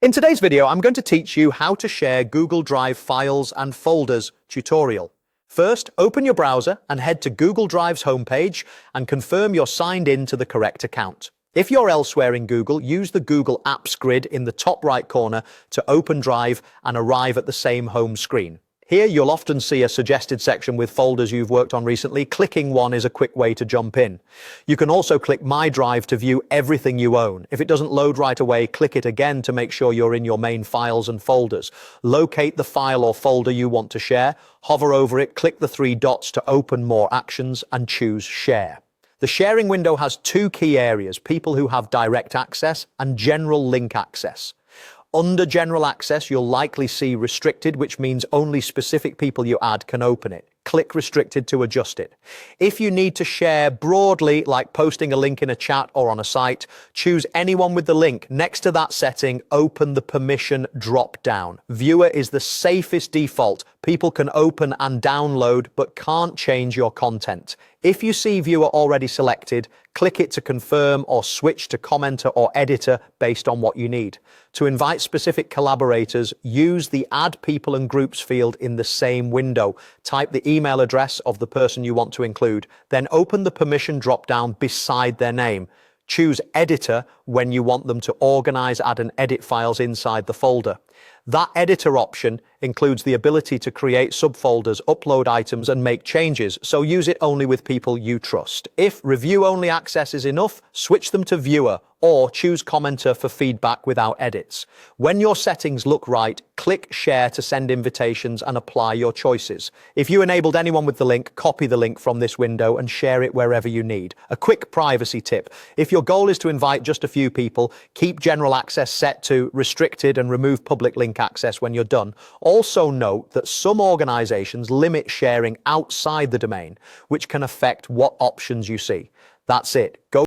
In today's video, I'm going to teach you how to share Google Drive files and folders tutorial. First, open your browser and head to Google Drive's homepage and confirm you're signed in to the correct account. If you're elsewhere in Google, use the Google Apps grid in the top right corner to open Drive and arrive at the same home screen. Here, you'll often see a suggested section with folders you've worked on recently. Clicking one is a quick way to jump in. You can also click My Drive to view everything you own. If it doesn't load right away, click it again to make sure you're in your main files and folders. Locate the file or folder you want to share, hover over it, click the three dots to open more actions, and choose Share. The sharing window has two key areas: people who have direct access and general link access. Under general access, you'll likely see restricted, which means only specific people you add can open it. Click restricted to adjust it. If you need to share broadly, like posting a link in a chat or on a site, choose anyone with the link. Next to that setting, open the permission drop down. Viewer is the safest default. People can open and download, but can't change your content. If you see viewer already selected, click it to confirm or switch to commenter or editor based on what you need. To invite specific collaborators, use the Add People and Groups field in the same window. Type the email address of the person you want to include, then open the permission drop-down beside their name. Choose Editor when you want them to organize, add and edit files inside the folder. That editor option includes the ability to create subfolders, upload items, and make changes, so use it only with people you trust. If review-only access is enough, switch them to viewer, or choose commenter for feedback without edits. When your settings look right, click Share to send invitations and apply your choices. If you enabled anyone with the link, copy the link from this window and share it wherever you need. A quick privacy tip: if your goal is to invite just a few people, keep general access set to restricted and remove public link access when you're done. Also note that some organizations limit sharing outside the domain, which can affect what options you see. That's it. Go